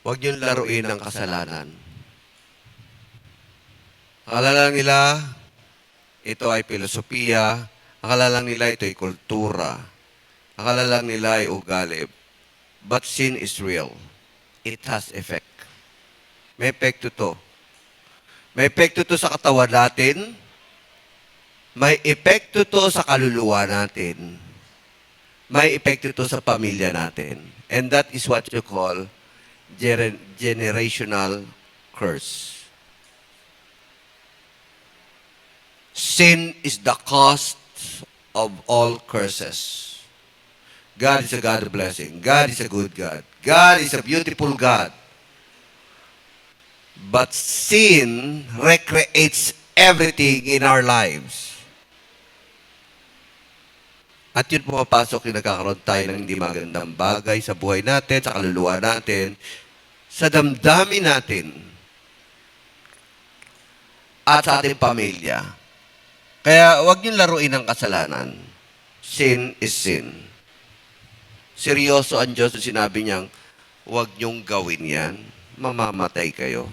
Huwag niyong laruin ang kasalanan. Akala lang nila, ito ay filosofiya. Akala lang nila, ito ay kultura. Akala lang nila ay ugali. But sin is real. It has effect. May epekto to. May epekto to sa katawan natin. May epekto to sa kaluluwa natin. May epekto to sa pamilya natin. And that is what you call generational curse. Sin is the cause of all curses. God is a God of blessing. God is a good God. God is a beautiful God. But sin recreates everything in our lives. At yun pumapasok yung nagkakaroon tayo ng hindi magandang bagay sa buhay natin, sa kaluluwa natin, sa damdamin natin, at sa ating pamilya. Kaya huwag niyong laruin ang kasalanan. Sin is sin. Seryoso ang Diyos na sinabi niyang, huwag niyong gawin yan. Mamamatay kayo.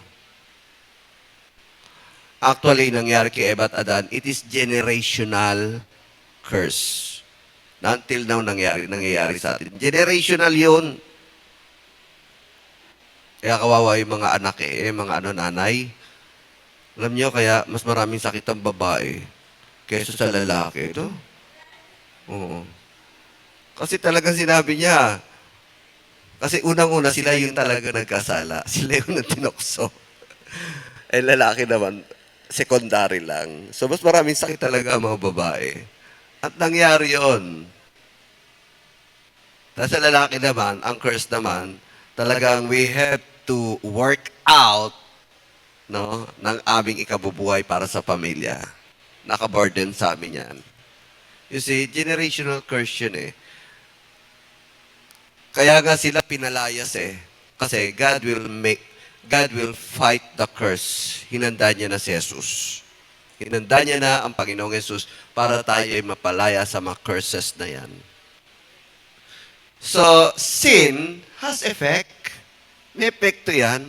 Actually, nangyari kay Eva at Adan, it is generational curse. Na until now, nangyayari sa atin. Generational yun. Kaya kawawa yung mga anak mga nanay. Alam niyo, kaya mas maraming sakit ang babae kaysa sa lalaki. Ito? Oo. Kasi talagang sinabi niya, kasi unang-una sila yung talaga nagkasala. Sila yung tinokso. Eh, lalaki naman, secondary lang. So, mas maraming sakit talaga ang mga babae. At nangyari yun. Tapos sa lalaki naman, ang curse naman, talagang we have to work out ng aming ikabubuhay para sa pamilya. Nakaburden sa amin yan. You see, generational curse yun eh. Kaya nga sila pinalayas eh. Kasi God will fight the curse. Hinanda niya na si Jesus. Hinanda niya na ang Panginoong Jesus para tayo ay mapalaya sa mga curses na yan. So, sin has effect. May epekto yan.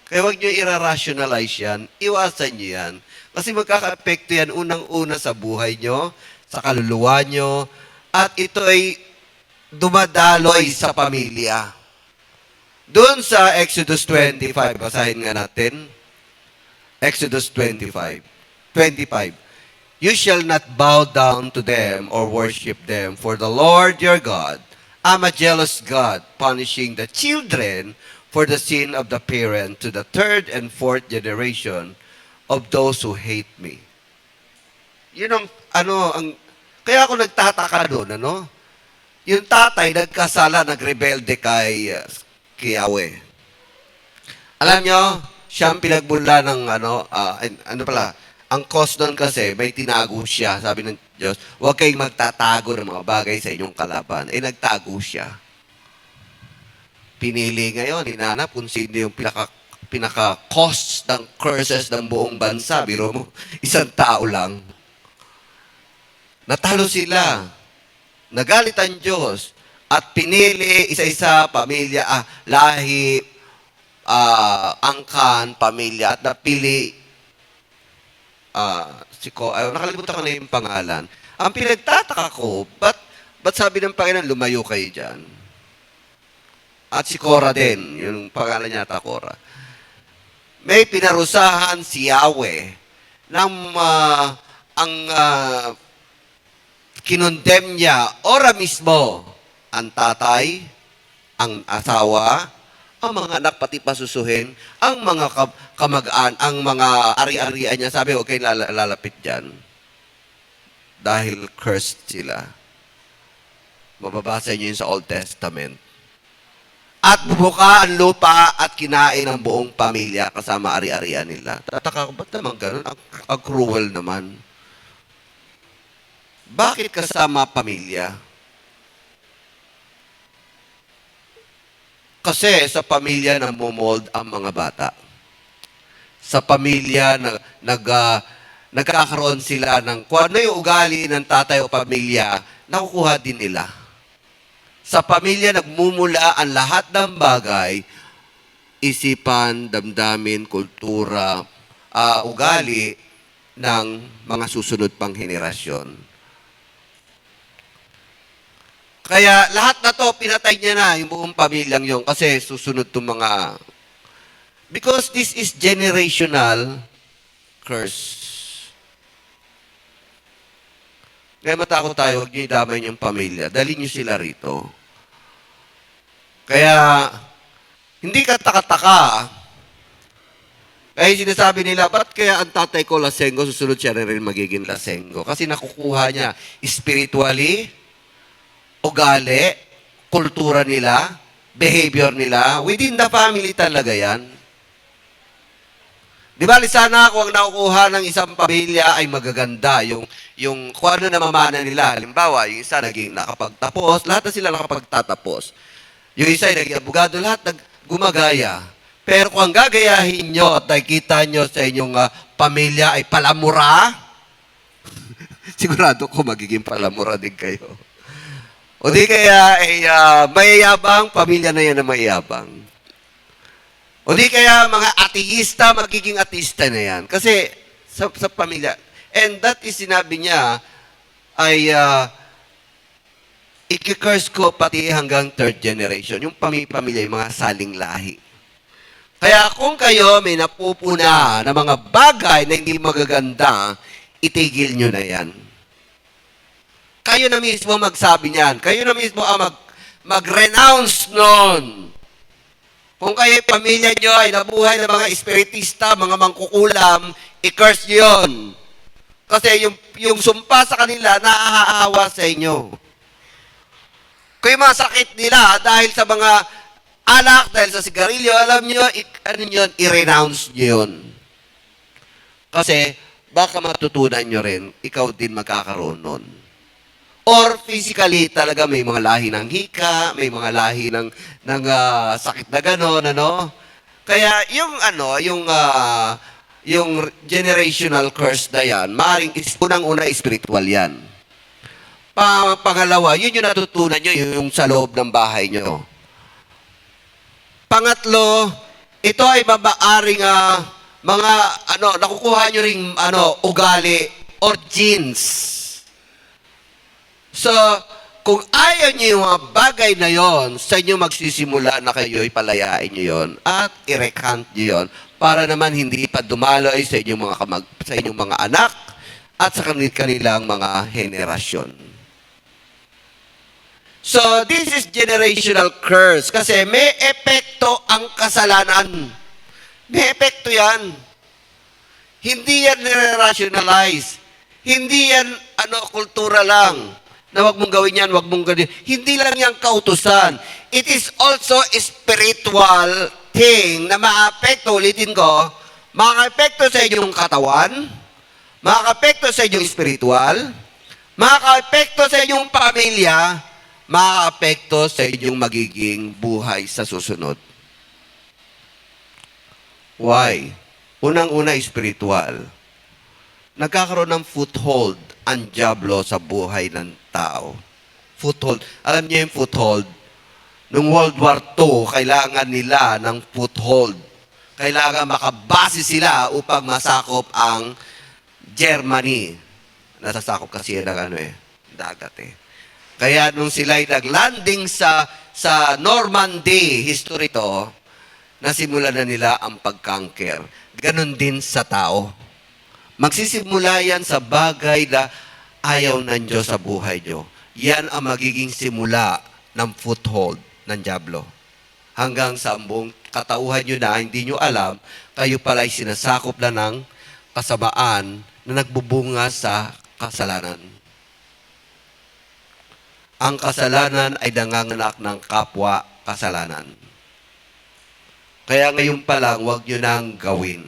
Kaya huwag nyo i-rationalize yan. Iwasan nyo yan. Kasi magkaka-epekto yan unang-una sa buhay nyo, sa kaluluwa nyo, at ito ay dumadaloy sa pamilya. Doon sa Exodus 25, basahin nga natin. Exodus 25. You shall not bow down to them or worship them, for the Lord your God, I'm a jealous God, punishing the children for the sin of the parent to the third and fourth generation of those who hate me. Yun ang, kaya ako nagtataka doon, Yung tatay nagkasala, nagrebelde kay Yahweh. Alam nyo, siyang pinagbula ng ang cause doon kasi, may tinago siya. Sabi ng Diyos, huwag kayong magtatago ng mga bagay sa inyong kalaban. Nagtago siya. Pinili ngayon, hinanap kung sino yung pinaka-cause ng curses ng buong bansa. Biro mo, isang tao lang. Natalo sila. Nagalit ang Diyos at pinili isa-isa pamilya, lahi, angkan, pamilya, at napili nakalimutan ko na yung pangalan. Ang pinagtataka ko, ba't sabi ng Panginoon, lumayo kayo dyan? At si Korah din, yung pangalan niya Korah. May pinarusahan si Yahweh ng kinondem niya, ora mismo, ang tatay, ang asawa, ang mga anak, pati pasusuhin, ang mga kamagaan, ang mga ari-arian niya, sabi, okay, lalapit dyan. Dahil cursed sila. Mababasa niyo yun sa Old Testament. At bubuka ang lupa at kinain ang buong pamilya kasama ari-arian nila. Tataka ko, ba't naman ganun? Ang cruel naman. Bakit kasama pamilya? Kasi sa pamilya namomold ang mga bata. Sa pamilya nagkakaroon sila ng kung ano yung ugali ng tatay o pamilya, nakukuha din nila. Sa pamilya nagmumula ang lahat ng bagay isipan, damdamin, kultura, ugali ng mga susunod pang henerasyon. Kaya lahat na to, pinatay niya na yung buong pamilyang yon kasi susunod itong mga... Because this is generational curse. Kaya matakot tayo, huwag niyo idamay niyong pamilya. Dali niyo sila rito. Kaya, hindi ka taka-taka. Kaya sinasabi nila, ba't kaya ang tatay ko lasenggo, susunod siya rin magiging lasenggo? Kasi nakukuha niya spiritually, ugali, kultura nila, behavior nila, within the family talaga yan. Di ba, sana kung ang nakukuha ng isang pamilya ay magaganda, yung kung ano na mamana nila. Halimbawa, yung isa naging nakapagtapos, lahat na sila nakapagtatapos. Yung isa ay naging abogado, lahat gumagaya. Pero kung ang gagayahin nyo at nakikita nyo sa inyong pamilya ay palamura, sigurado ko magiging palamura din kayo. O di kaya ay mayayabang, pamilya na yan na mayayabang. O di kaya mga ateista, magiging ateista na yan. Kasi sa pamilya. And that is sinabi niya ay i-curse ko pati hanggang third generation. Yung pamilya, yung mga saling lahi. Kaya kung kayo may napupuna na mga bagay na hindi magaganda, itigil nyo na yan. Kayo na mismo magsabi niyan. Kayo na mismo ang mag-renounce nun. Kung kayo pamilya nyo ay nabuhay ng mga espiritista, mga mangkukulam, i-curse nyo yun. Kasi yung sumpa sa kanila, naaawa sa inyo. Kung yung mga sakit nila, dahil sa mga alak, dahil sa sigarilyo, alam nyo, i-renounce nyo yun. Kasi, baka matutunan nyo rin, ikaw din magkakaroon nun. Or physically, talaga may mga lahi ng hika, may mga lahi ng sakit na gano'n, ano? Kaya yung generational curse na yan, maaaring unang-una spiritual yan. Pangalawa, yun yung natutunan nyo, yung sa loob ng bahay nyo. Pangatlo, ito ay mabaaring mga nakukuha nyo ring ugali or genes. So, kung ayaw niyo yung mga bagay na yon, sa inyo magsisimula na kayo'y palayain niyo yon at i-recant niyo yon para naman hindi pa dumaloy sa inyong mga anak at sa kanilang mga henerasyon. So, this is generational curse kasi may epekto ang kasalanan. May epekto yan. Hindi yan nire-rationalize. Hindi yan kultura lang. Na wag mong gawin yan, wag mong gawin. Hindi lang yan kautusan. It is also a spiritual thing na maapekto, ulitin ko, makaka-epekto sa inyong katawan, makaka-epekto sa inyong spiritual, makaka-epekto sa inyong pamilya, makaka-epekto sa inyong magiging buhay sa susunod. Why? Unang-una, spiritual. Nagkakaroon ng foothold ang dyablo sa buhay ng tao. Foothold. Alam niyo yung foothold? Noong World War II, kailangan nila ng foothold. Kailangan makabase sila upang masakop ang Germany. Nasasakop kasi yan ng dagat eh. Kaya nung sila'y naglanding sa Normandy, history to, nasimula na nila ang pagkanker. Ganon din sa tao. Magsisimula yan sa bagay na ayaw ng Diyos sa buhay nyo. Yan ang magiging simula ng foothold ng dyablo. Hanggang sa buong katauhan nyo na hindi nyo alam, kayo pala'y sinasakop na ng kasamaan na nagbubunga sa kasalanan. Ang kasalanan ay nanganganak ng kapwa kasalanan. Kaya ngayon pa lang, huwag nyo nang gawin.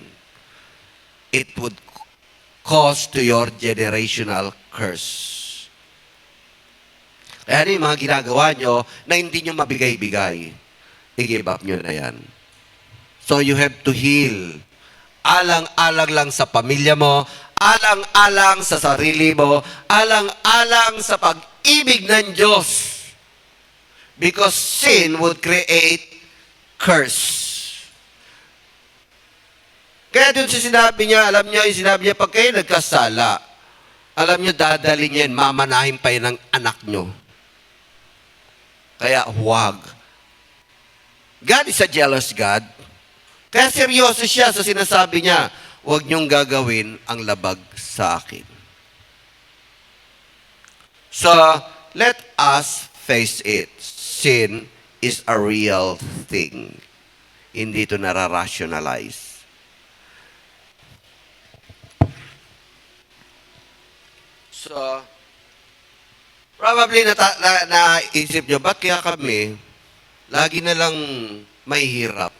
It would cause to your generational curse. Kaya ano yung mga ginagawa nyo na hindi nyo mabigay-bigay, i-give up nyo na yan. So you have to heal. Alang-alang lang sa pamilya mo, alang-alang sa sarili mo, alang-alang sa pag-ibig ng Diyos. Because sin would create curse. Kaya doon sa sinabi niya, alam niya, yung sinabi niya, pag kayo nagkasala, alam niyo, dadalhin niya yun, mamanahin pa yun ng anak niyo. Kaya huwag. God is a jealous God. Kaya seryoso siya sa sinasabi niya, huwag niyong gagawin ang labag sa akin. So, let us face it. Sin is a real thing. Hindi ito nararationalize. So, probably naisip nyo, ba't kaya kami lagi na lang may hirap?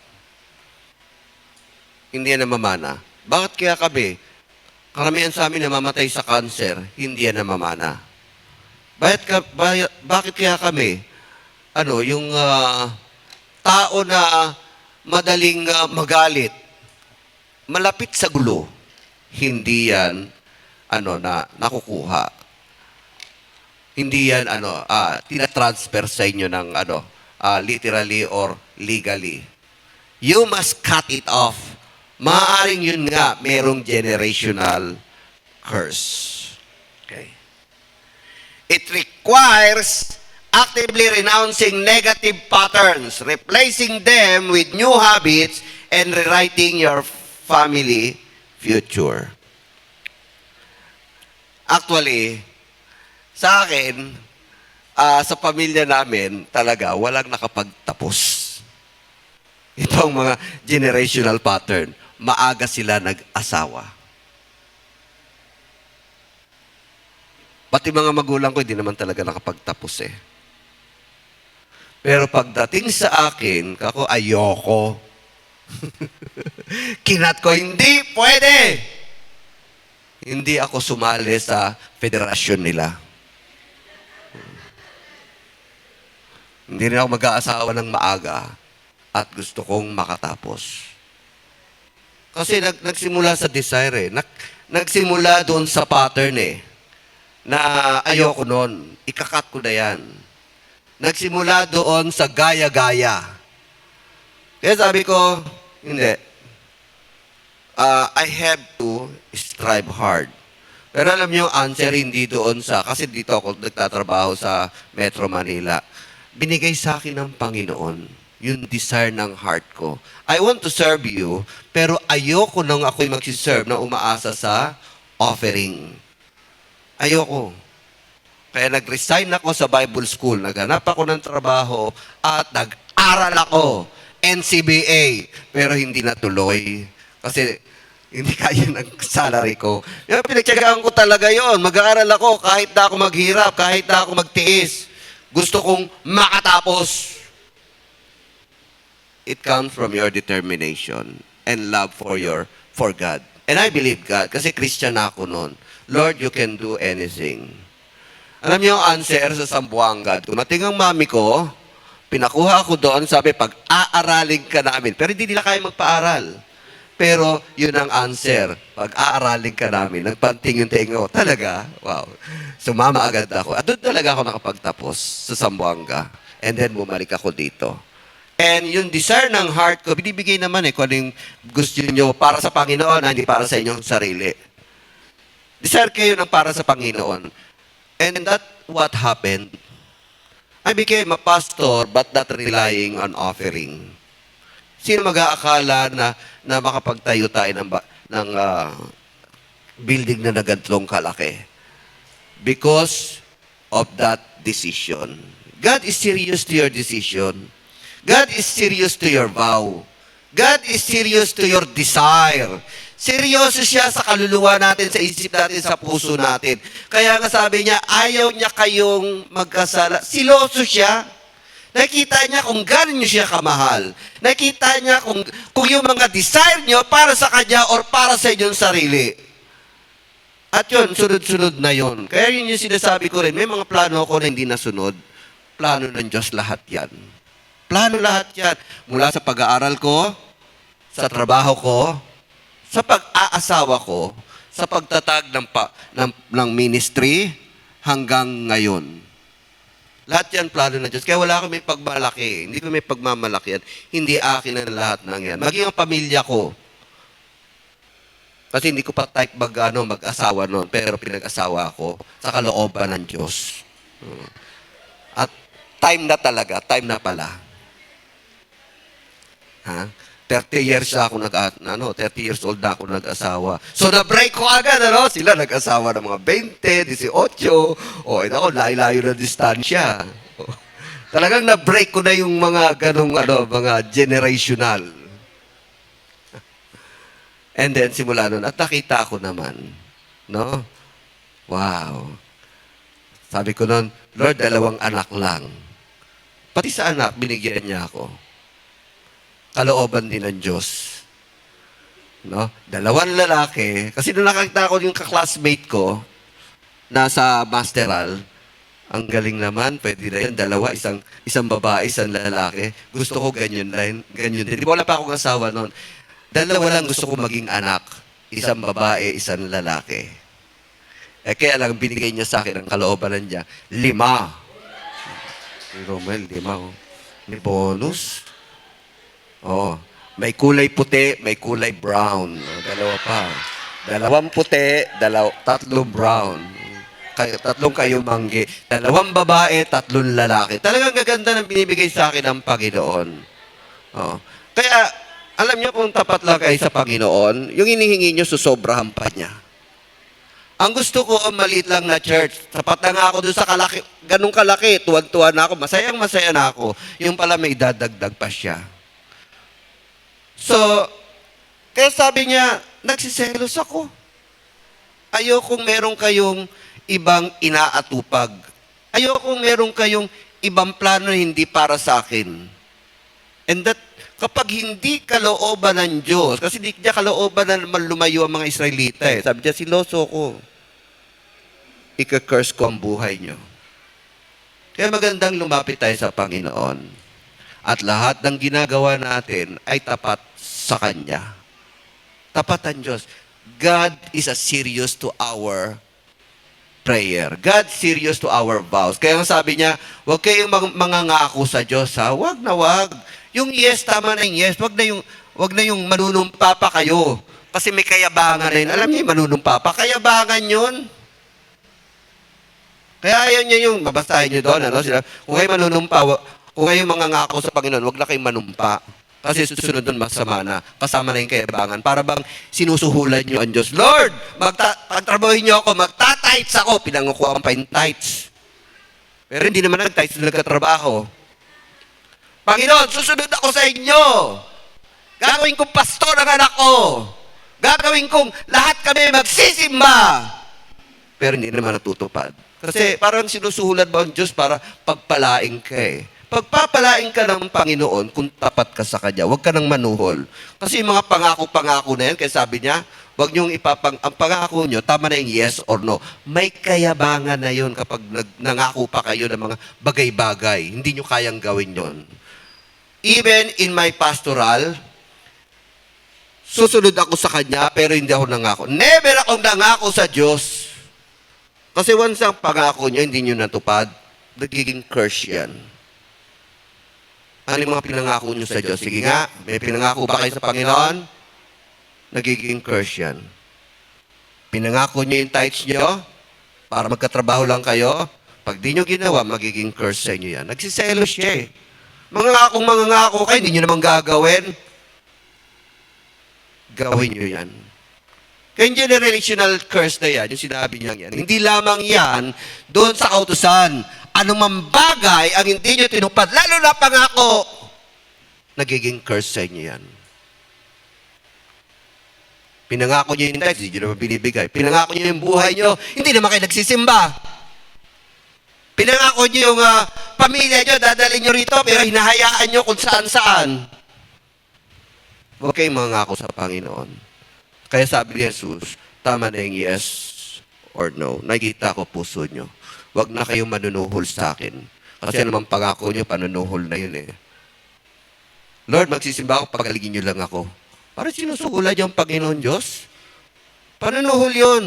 Hindi yan namamana. Bakit kaya kami, karamihan sa amin namamatay sa cancer, hindi yan namamana? Bakit kaya kami, yung tao na madaling magalit, malapit sa gulo, hindi yan nakukuha. Hindi yan tinatransfer sa inyo ng literally or legally. You must cut it off. Maaring yun nga, merong generational curse. Okay. It requires actively renouncing negative patterns, replacing them with new habits, and rewriting your family future. Actually, sa akin, sa pamilya namin, talaga, walang nakapagtapos. Ito ang mga generational pattern. Maaga sila nag-asawa. Pati mga magulang ko, hindi naman talaga nakapagtapos eh. Pero pagdating sa akin, ako, ayoko. Kinat ko, hindi pwede. Hindi ako sumali sa federasyon nila. Hindi rin ako mag-aasawa ng maaga at gusto kong makatapos. Kasi nagsimula sa desire eh. Nagsimula doon sa pattern eh. Na ayoko noon. Ikakat ko na yan. Nagsimula doon sa gaya-gaya. Kaya sabi ko, hindi. I have to strive hard. Pero alam niyo, answer hindi doon kasi dito ako nagtatrabaho sa Metro Manila. Binigay sa akin ng Panginoon yung desire ng heart ko. I want to serve you, pero ayoko nang ako'y magsiserve na umaasa sa offering. Ayoko. Kaya nag-resign ako sa Bible School, naghanap ako ng trabaho, at nag-aral ako, NCBA, pero hindi natuloy. Kasi hindi kaya ng salary ko. Yung pinagtyagaan ko talaga yon. Mag-aaral ako kahit na ako maghirap, kahit na ako magtiis. Gusto kong makatapos. It comes from your determination and love for God. And I believe God, kasi Christian ako noon. Lord, you can do anything. Alam niyo ang answer sa Sambuanga. Dumating ang mami ko, pinakuha ako doon, sabi, pag-aaralin ka namin. Pero hindi nila kaya magpaaral. Pero yun ang answer. Pag-aaralin ka namin, nagpanting yung tingo. Talaga? Wow. Sumama agad ako. At doon talaga ako nakapagtapos sa Sambuanga. And then bumalik ako dito. And yung desire ng heart ko, binibigay naman kung anong gusto nyo para sa Panginoon, hindi para sa inyong sarili. Desire kayo ng para sa Panginoon. And that what happened. I became a pastor but not relying on offering. Sino mag-aakala na makapagtayo tayo ng building na nagantlong kalaki? Because of that decision. God is serious to your decision. God is serious to your vow. God is serious to your desire. Seryoso siya sa kaluluwa natin, sa isip natin, sa puso natin. Kaya nga sabi niya, ayaw niya kayong magkasala. Siloso siya. Nakita niya kung gano'n niyo siya kamahal. Nakita niya kung yung mga desire niyo para sa kanya or para sa inyong sarili. At yun, sunod-sunod na yun. Kaya yun yung sinasabi ko rin, may mga plano ako na hindi nasunod. Plano ng Diyos lahat yan. Plano lahat yan. Mula sa pag-aaral ko, sa trabaho ko, sa pag-aasawa ko, sa pagtatag ng ministry, hanggang ngayon. Lahat yan plano ng Diyos. Kaya wala kami pagmalaki. Hindi ko may pagmamalaki yan. Hindi akin ang lahat ng yan. Maging ang pamilya ko. Kasi hindi ko pa type mag-asawa noon, pero pinag-asawa ako sa kalooban ng Diyos. At time na talaga, time na pala. Ha? 30 years na ako 30 years old na ako nag-asawa. So na-break ko agad, Sila nag-asawa ng mga 20, 18. Ako, layo-layo na distansya. Talagang na-break ko na yung mga mga generational. And then, simula nun, at nakita ko naman, no? Wow. Sabi ko nun, Lord, 2 anak lang. Pati sa anak, binigyan niya ako. Kalooban din ng Diyos. No? 2 lalaki. Kasi nung nakakita ko yung kaklasmate ko, nasa masteral, ang galing naman, pwede na yan, 2, isang babae, isang lalaki. Gusto ko ganyan din. Di ba wala pa akong asawa noon? 2 lang gusto ko maging anak. Isang babae, isang lalaki. Kaya lang binigay niya sa akin ang kalooban niya, 5. Si Romel, 5. May bonus. May kulay puti, may kulay brown. 2 pa. 2 puti, 3 brown. 3 kayo manggi. 2 babae, 3 lalaki. Talagang gaganda ng binibigay sa akin ng Panginoon. Kaya, alam niyo kung tapat lang kayo sa Panginoon, yung inihingi niyo, susobrahan pa niya. Ang gusto ko, maliit lang na church. Tapat na nga ako doon sa ganung kalaki. Tuwag-tuwa na ako. Masayang-masaya na ako. Yung pala may dadagdag pa siya. So, kaya sabi niya, nagsiselos ako. Ayokong meron kayong ibang inaatupag. Ayokong meron kayong ibang plano hindi para sa akin. And that, kapag hindi kalooban ng Diyos, kasi di niya kalooban na naman lumayo ang mga Israelita Sabi niya, siloso ko. Ika-curse ko ang buhay niyo. Kaya magandang lumapit tayo sa Panginoon. At lahat ng ginagawa natin ay tapat sa Kanya. Tapat ang Diyos. God is serious to our prayer. God serious to our vows. Kaya ang sabi niya, huwag kayong mangangako sa Diyos, ha? Huwag na huwag. Yung yes, tama na yung yes. Huwag na yung manunumpa pa kayo. Kasi may kayabangan na yun. Alam niyo yung manunumpa pa? Kayabangan yun. Kaya ayaw niya yung, babasahin niyo doon, kung kayo manunumpa, kung kayo mangangako sa Panginoon, huwag na kayong manumpa. Kasi susunod doon masama na. Kasama na yung kayabangan. Para bang sinusuhulan niyo ang Diyos. Lord, pagtrabahin niyo ako, magta-tights ako. Pinangukuhaan pa yung tights. Pero hindi naman nag-tights na nagkatrabaho. Panginoon, susunod ako sa inyo. Gagawin kong pastor ang anak ko. Gagawin kong lahat kami magsisimba. Pero hindi naman natutupad. Kasi parang sinusuhulan mo ang Diyos para pagpalaing ka Pagpapalaing ka ng Panginoon kung tapat ka sa Kanya. Huwag ka nang manuhol. Kasi yung mga pangako-pangako na yan, kaya sabi niya, huwag niyong ang pangako niyo, tama na yung yes or no. May kayabangan na yun kapag nangako pa kayo ng mga bagay-bagay. Hindi niyo kayang gawin yon. Even in my pastoral, susunod ako sa Kanya, pero hindi ako nangako. Never akong nangako sa Diyos. Kasi once ang pangako niyo, hindi niyo natupad, nagiging curse yan. Ano yung mga pinangako niyo sa Diyos? Sige nga, may pinangako ba kayo sa Panginoon? Nagiging curse yan. Pinangako niyo yung tithes niyo para magkatrabaho lang kayo. Pag di niyo ginawa, magiging curse sa inyo yan. Nagsiselos siya mangangako kayo, hindi niyo naman gagawin. Gawin niyo yan. Kaya yung generational curse na yan, yung sinabi niya yan, hindi lamang yan doon sa kautusan. Anumang bagay ang hindi nyo tinupad, lalo na pangako, nagiging curse sa inyo yan. Pinangako nyo yung tithes, hindi nyo naman binibigay. Pinangako nyo yung buhay nyo, hindi naman kayo nagsisimba. Pinangako nyo yung pamilya nyo, dadalhin nyo rito, pero hinahayaan nyo kung saan-saan. Huwag kayong mangako sa Panginoon. Kaya sabi ni Jesus, tama na yung yes or no. Nakikita ko puso nyo. Huwag na kayong manunuhol sa akin. Kasi naman pangako nyo, panunuhol na yun Lord, magsisimba ako, pagaligin nyo lang ako. Para sinusuhulan yung Panginoon Diyos? Panunuhol yun.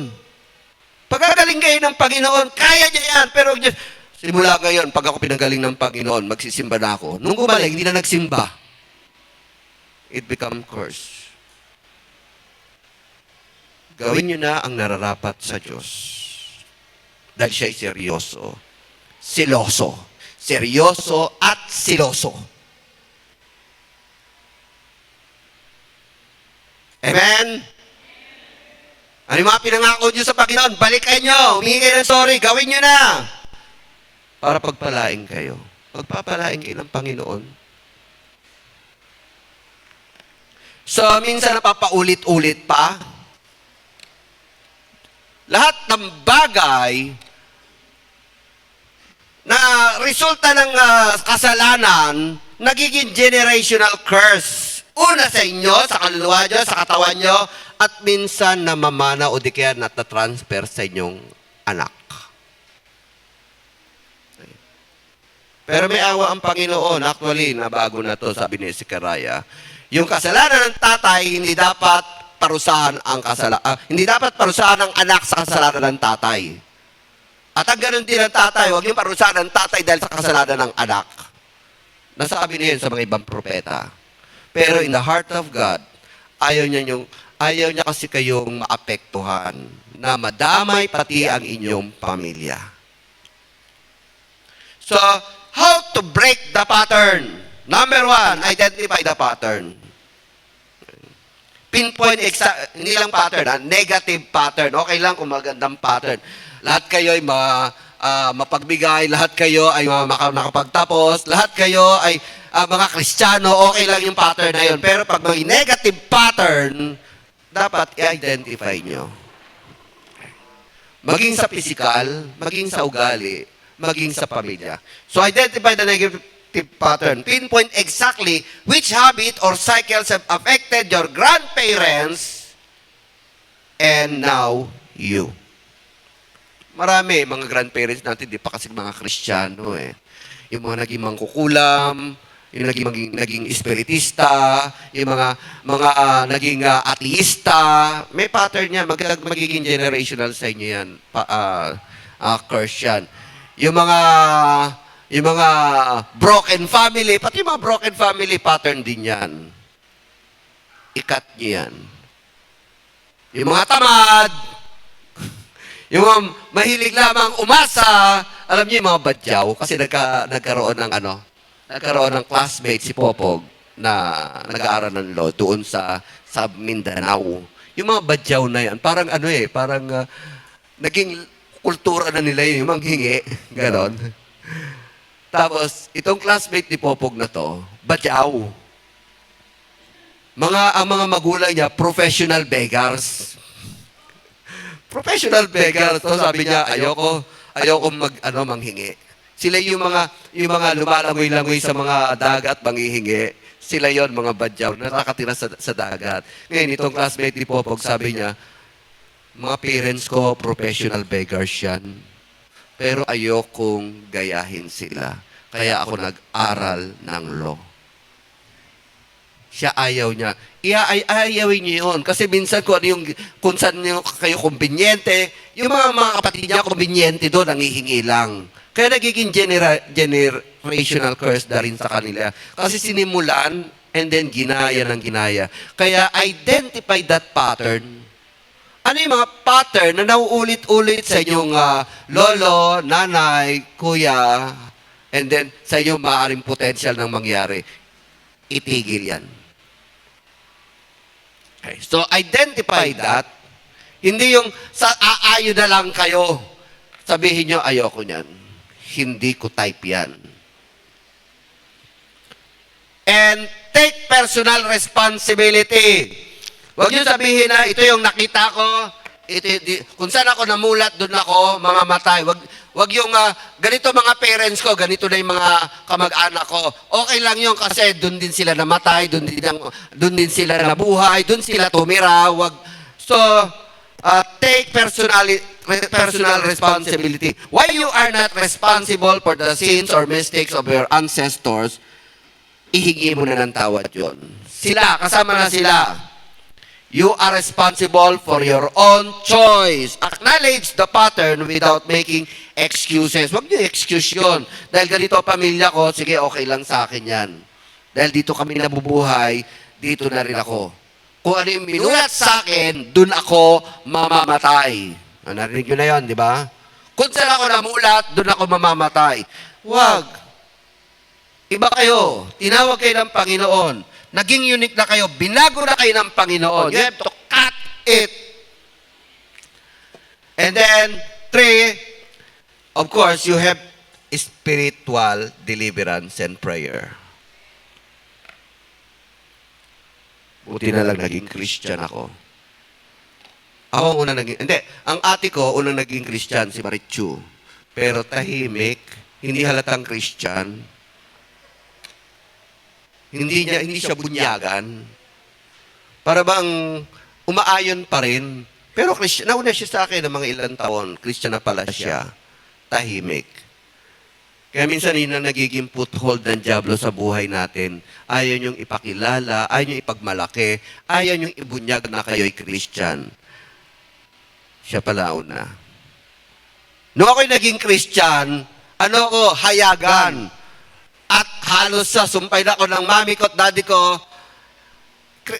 Pagagaling kayo ng Panginoon, kaya niya yan. Pero simula ngayon, pag ako pinagaling ng Panginoon, magsisimba na ako. Nung gumaling, hindi na nagsimba. It become curse. gawin nyo na ang nararapat sa Diyos. Dahil siya'y seryoso. Siloso. Seryoso at siloso. Amen? Ano yung mga pinangako nyo sa Panginoon? Balikan nyo. Humingi kayo ng sorry. Gawin nyo na. Para pagpalaing kayo. Pagpapalaing kayo ng Panginoon. So, minsan napapaulit-ulit pa. Lahat ng bagay na resulta ng kasalanan, nagiging generational curse. Una sa inyo, sa kaluluwa nyo, sa katawan nyo, at minsan namamana o di kaya natatransfer sa inyong anak. Pero may awa ang Panginoon. Actually, nabago na to, sabi ni Zechariah. Yung kasalanan ng tatay, hindi dapat parusahan hindi dapat parusahan ang anak sa kasalanan ng tatay. At ang ganun din ng tatay, huwag yung parusahan ng tatay dahil sa kasalanan ng anak. Nasabi niya yun sa mga ibang propeta. Pero in the heart of God, ayaw niya kasi kayong maapektuhan na madamay pati ang inyong pamilya. So, how to break the pattern? Number 1, identify the pattern. Pinpoint hindi lang pattern, negative pattern. Okay lang kung magandang pattern. Lahat kayo ay mapagbigay, lahat kayo ay nakapagtapos, lahat kayo ay mga Kristiyano, okay lang yung pattern na yun. Pero pag may negative pattern, dapat i-identify nyo. Maging sa physical, maging sa ugali, maging sa pamilya. So identify the negative pattern. Pinpoint exactly which habit or cycles have affected your grandparents and now you. Marami, mga grandparents natin, di pa kasi mga Kristiyano eh. Yung mga naging mangkukulam, yung naging espiritista, yung mga naging ateista, may pattern yan, magiging generational sa inyo yan, curse yan. Yung mga broken family, pati mga broken family pattern din yan. Ikat nyo yan. Yung mga tamad, yung mga mahilig lamang umasa, alam niyo yung mga badyaw, kasi nagkaroon ng classmate si Popog na nag-aaral ng law doon sa Mindanao. Yung mga badyaw na yan, parang naging kultura na nila yun, yung manghingi, ganon. Tapos, itong classmate ni Popog na to, badyaw. Ang mga magulang niya, professional beggars. Professional beggars. So, sabi niya, ayoko manghingi. Sila yung mga lumalangoy-langoy sa mga dagat, manghihingi. Sila yon mga badyaw, na nakatira sa dagat. Ngayon, itong classmate ni Popog, sabi niya, mga parents ko, professional beggars yan. Pero ayokong gayahin sila. Kaya ako nag-aral ng law. Siya ayaw niya. Ayawin niyo yun. Kasi minsan kung saan kayo kumbinyente, yung mga kapatid niya kumbinyente doon, nangihingi lang. Kaya nagiging generational curse na rin sa kanila. Kasi sinimulan, and then ginaya ng ginaya. Kaya identify that pattern. Ano yung mga pattern na nauulit-ulit sa inyong lolo, nanay, kuya, and then sa inyong maaaring potential ng mangyari? Itigil yan. Okay. So, identify that. Hindi yung aayo na lang kayo. Sabihin nyo, ayoko niyan. Hindi ko type yan. And take personal responsibility. Huwag nyo sabihin na, ito yung nakita ko, kung saan ako namulat, doon ako mamamatay. Wag yung, ganito mga parents ko, ganito na yung mga kamag-anak ko. Okay lang yun kasi doon din sila namatay, doon din sila nabuhay, doon sila tumira. So, take personal responsibility. Why you are not responsible for the sins or mistakes of your ancestors, ihingi mo na ng tawad yun. Sila, kasama na sila. You are responsible for your own choice. Acknowledge the pattern without making excuses. Huwag niyo excuse yun. Dahil ganito pamilya ko, sige, okay lang sa akin yan. Dahil dito kami nabubuhay, dito na rin ako. Kung ano yung minulat sa akin, dun ako mamamatay. Narinig nyo na yun, di ba? Kung saan ako namulat, dun ako mamamatay. Wag. Iba kayo. Tinawag kayo ng Panginoon. Naging unique na kayo. Binago na kayo ng Panginoon. You have to cut it. And then, 3, of course, you have spiritual deliverance and prayer. Buti na lang naging Christian ako. Ako ang unang naging, hindi, ang ate ko, unang naging Christian, si Marichu. Pero tahimik, hindi halatang Christian. Hindi siya bunyagan. Para bang umaayon pa rin. Pero Christian, nauna siya sa akin ng mga ilang taon. Christian na pala siya. Tahimik. Kaya minsan yun ang nagiging foothold ng dyablo sa buhay natin. Ayaw niyong ipakilala, ayaw niyong ipagmalaki, ayaw niyong ibunyag na kayo'y Christian. Siya pala una. Noong ako'y naging Christian, hayagan. At halos sa sumpay na ako ng mami ko at daddy ko,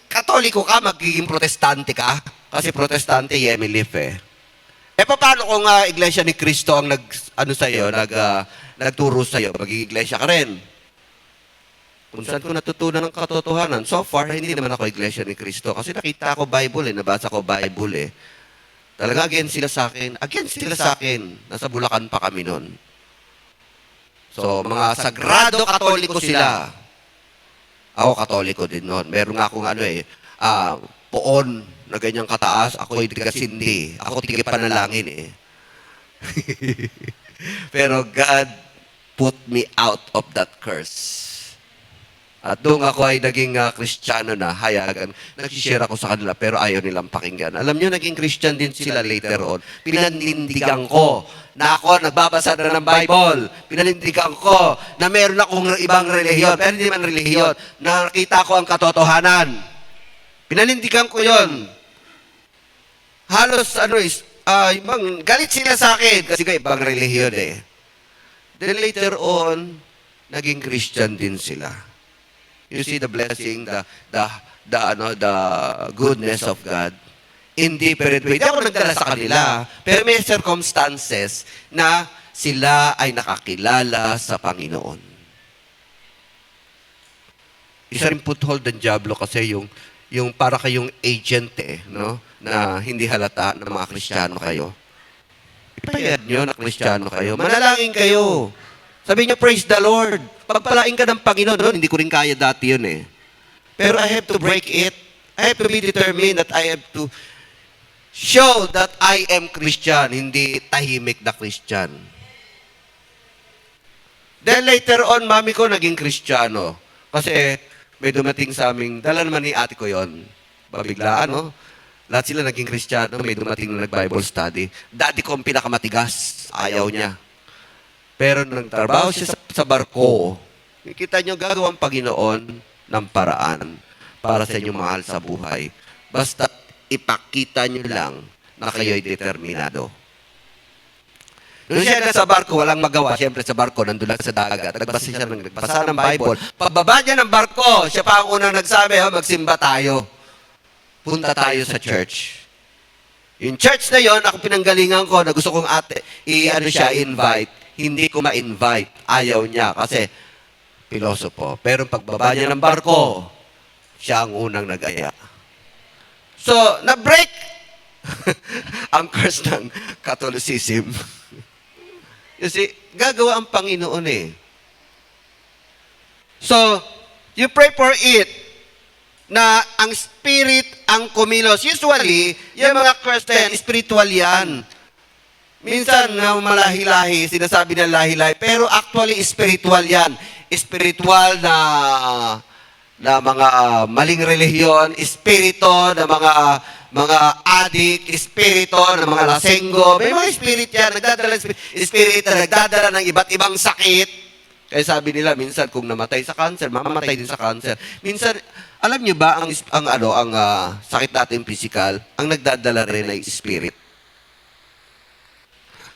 Katoliko ka, magiging protestante ka. Kasi protestante, Yemilif eh. Paano kung Iglesia ni Cristo ang nagturo sa'yo, magiging iglesia ka rin? Kung saan ko natutunan ng katotohanan, so far, hindi naman ako iglesia ni Cristo. Kasi nakita ko Bible nabasa ko Bible Talaga against sila sa akin. Nasa Bulacan pa kami noon. So, mga sagrado katoliko sila. Ako katoliko din noon. Meron nga akong poon na ganyang kataas. Ako tiga-sindi. Ako tiga-panalangin Pero God put me out of that curse. At doon ako ay naging Kristiyano na, hayagan. Nag-share ako sa kanila, pero ayaw nilang pakinggan. Alam nyo, naging Christian din sila later on. Pinanindigan ko na ako nagbabasa na ng Bible. Pinanindigan ko na meron akong ibang relihiyon, pero hindi man relihiyon. Nakita ko ang katotohanan. Pinanindigan ko yon. Halos, galit sila sa akin kasi ibang relihiyon Then later on, naging Christian din sila. You see the blessing, the goodness of God in different way. Hindi ako nagdala sa kanila, pero may circumstances na sila ay nakakilala sa Panginoon. Isa rin foothold ng dyablo kasi yung para kayong agent na hindi halata na mga Kristiyano kayo. Ipayad nyo na Kristiyano kayo. Manalangin kayo. Sabi niyo, praise the Lord. Pagpalain ka ng Panginoon. Hindi ko rin kaya dati yun Pero I have to break it. I have to be determined that I have to show that I am Christian, hindi tahimik na Christian. Then later on, mami ko naging Kristiyano. Kasi may dumating sa aming, dala naman ni ate ko yon. Babiglaan, Lahat sila naging Kristiyano, may dumating na nag-Bible study. Daddy ko ang pinakamatigas. Ayaw niya. Pero nung nagtrabaho siya sa barko, kita nyo, gagawang Panginoon ng paraan para sa inyong mahal sa buhay. Basta ipakita nyo lang na kayo'y determinado. Nung siya nasa barko, walang magawa. Siyempre sa barko, nandun lang sa dagat. Nagbasa ng Bible. Pababa niya ng barko, siya pa ang unang nagsabi, magsimba tayo. Punta tayo sa church. Yung church na yon, ako pinanggalingan ko na gusto kong invite. Hindi ko ma-invite. Ayaw niya kasi pilosopo. Pero pagbaba niya ng barko, siya ang unang nag-aya. So, na-break ang curse ng Catholicism. You see, gagawa ang Panginoon So, you pray for it na ang spirit ang kumilos. Usually, yung mga Christian, spiritual yan. Minsan, malahi-lahi, sinasabi na lahi-lahi, pero actually, spiritual yan. Spiritual na mga maling relihiyon, espiritu na mga adik, espiritu na mga lasenggo. May mga spirit yan, spirit na nagdadala ng iba't ibang sakit. Kaya sabi nila, minsan kung namatay sa cancer, mamamatay din sa cancer. Minsan, alam niyo ba, ang sakit natin physical, ang nagdadala rin ay spirit.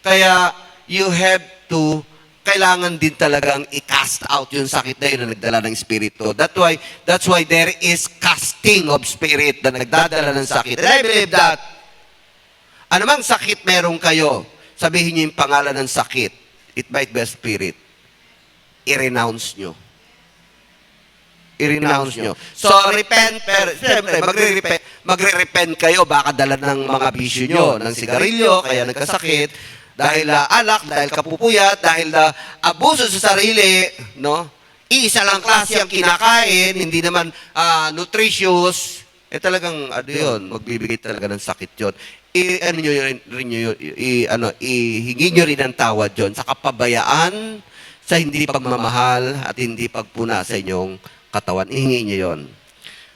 Kaya, you have to kailangan din talagang i-cast out yung sakit na yun na nagdala ng Espiritu. That's why there is casting of spirit na nagdadala ng sakit. And I believe that, anumang sakit meron kayo, sabihin niyo yung pangalan ng sakit. It might be a spirit. I-renounce nyo. I-renounce nyo. So, repent, pero, siyempre, magre-repent kayo, baka dala ng mga bisyo nyo, ng sigarilyo, kaya nagkasakit, dahil alak, dahil kapupuyat, dahil abuso sa sarili, no? Iisa lang klase ang kinakain, hindi naman nutritious, talagang, magbibigay talaga ng sakit yun. Ihingi nyo rin ang tawad yun sa kapabayaan, sa hindi pagmamahal, at hindi pagpuna sa inyong katawan. Ihingi nyo yun.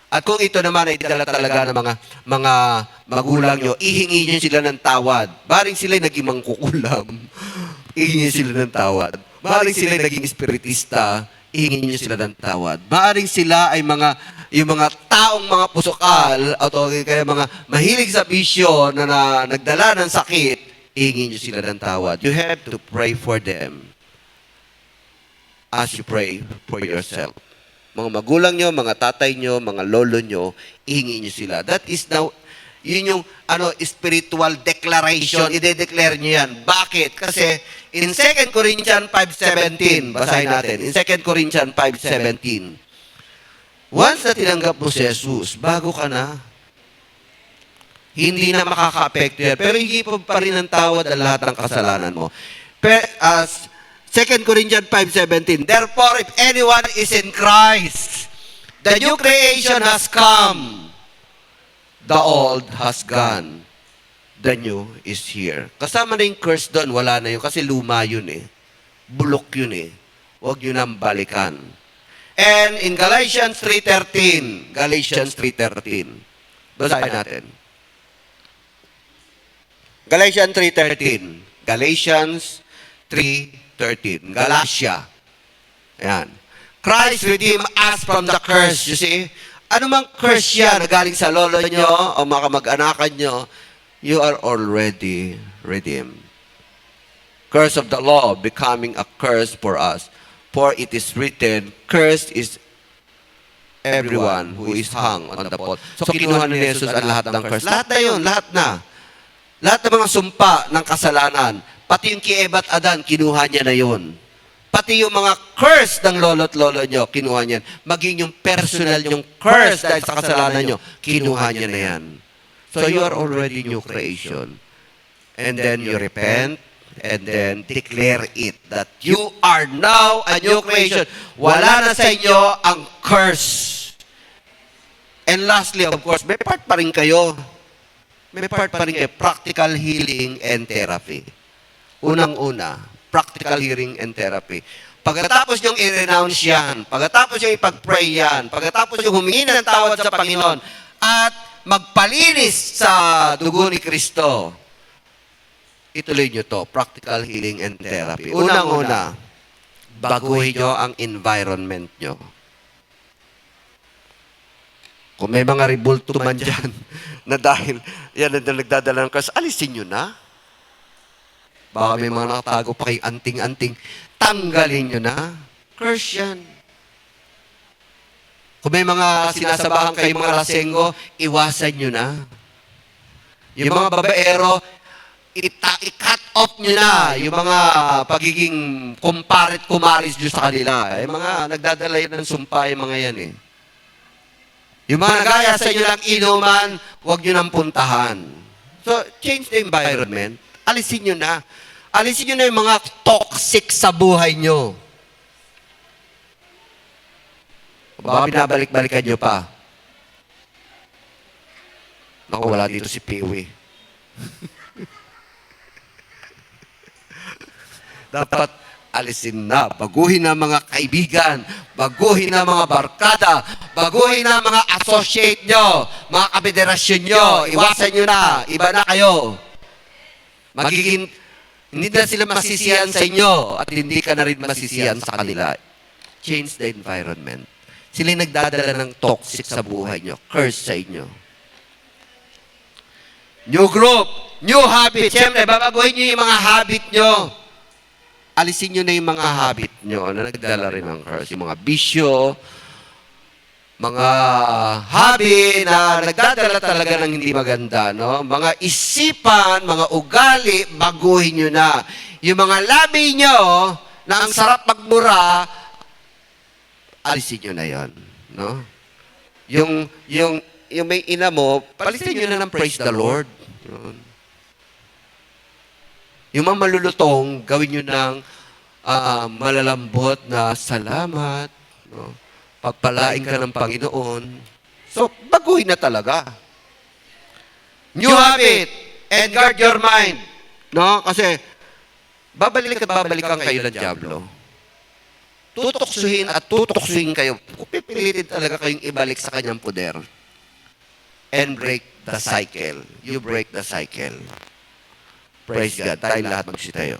At kung ito naman ay dala talaga ng mga magulang nyo, ihingi nyo sila ng tawad. Baring sila naging mangkukulam, ihingi sila ng tawad. Baring sila naging espiritista, ihingi nyo sila ng tawad. Baring sila ay yung mga taong mga pusokal, o kaya mga mahilig sa bisyo na nagdala ng sakit, ihingi nyo sila ng tawad. You have to pray for them as you pray for yourself. Mga magulang nyo, mga tatay nyo, mga lolo nyo, ihingi nyo sila. That is now, yun yung spiritual declaration. Ide-declare nyo yan. Bakit? Kasi in 2 Corinthians 5:17, basahin natin. In 2 Corinthians 5:17, once na tinanggap mo si Jesus, bago ka na. Hindi na makaka-apekto yan. Pero hindi pa rin ang tawad ang lahat ng kasalanan mo. As 2 Corinthians 5:17, therefore, if anyone is in Christ, the new creation has come. The old has gone. The new is here. Kasama na yung curse doon, wala na yun. Kasi luma yun eh. Bulok yun eh. Huwag yun ang balikan. And in Galatians 3:13, basahin natin. Galatians 3:13. Galatia. Ayan. Christ redeemed us from the curse. You see? Ano mang curse yan na galing sa lolo nyo o mga kamag-anakan nyo, you are already redeemed. Curse of the law becoming a curse for us. For it is written, cursed is everyone who is hung on the pole. So kinuha ni Jesus ang lahat ng curse. Lahat na yun, lahat na. Lahat ng mga sumpa ng kasalanan, pati yung kay Eva at Adan, kinuha niya na yun. Pati yung mga curse ng lolo't lolo nyo, kinuha niya. Maging yung personal, yung curse dahil sa kasalanan nyo, kinuha niya na yan. So you are already new creation. And then you repent, and then declare it that you are now a new creation. Wala na sa inyo ang curse. And lastly, of course, may part pa rin kayo. May part pa rin kayo, practical healing and therapy. Unang-una, practical healing and therapy. Pagkatapos yung i-renounce yan, pagkatapos yung ipag-pray yan, pagkatapos yung humingi ng tawad sa Panginoon, at magpalinis sa dugo ni Kristo, ituloy nyo to, practical healing and therapy. Unang-una, baguhin nyo ang environment nyo. Kung may mga ribulto man dyan, na dahil yan na nagdadala ng curse, alisin nyo na. Baka may mga nakatago pa kay anting-anting, tanggalin nyo na. Curse yan. Kung may mga sinasabahan kayo mga lasenggo, iwasan nyo na. Yung mga babaero, i-cut off nyo na. Yung mga pagiging kumparit-kumaris nyo sa kanila. Yung mga nagdadala yan ng sumpa, yung mga yan eh. Yung mga nagaya sa inyo lang inuman, huwag nyo nang puntahan. So, change the environment. Alisin nyo na. Alisin nyo na yung mga toxic sa buhay nyo. Baka binabalik-balikan nyo pa. Naku, wala dito si Piwi. Dapat alisin na. Baguhin na mga kaibigan. Baguhin na mga barkada. Baguhin na mga associate nyo. Mga kabederasyon nyo. Iwasan nyo na. Iba na kayo. Hindi na sila masisiyan sa inyo at hindi ka na rin masisiyan sa kanila. Change the environment. Sila yung nagdadala ng toxic sa buhay nyo. Curse sa inyo. New group, new habit. Siyempre, babaguhin nyo yung mga habit nyo. alisin nyo na yung mga habit nyo na nagdala rin ng curse. Yung mga bisyo, mga hobby na nagdadala talaga ng hindi maganda, no? Mga isipan, mga ugali, baguhin nyo na. Yung mga labi nyo na ang sarap magmura, alisin nyo na yon, no? Yung may ina mo, palisin nyo na ng praise the Lord. No? Yung mga malulutong, gawin nyo ng malalambot na salamat, no? Pagpalain ka ng Panginoon. So, baguhin na talaga. New habit, and guard your mind. No? Kasi, babalikan kayo ng Diablo. Tutuksuhin at tutuksuhin kayo. Pipilitin talaga kayong ibalik sa kanyang poder. And break the cycle. You break the cycle. Praise God. Tayo lahat magsitayo.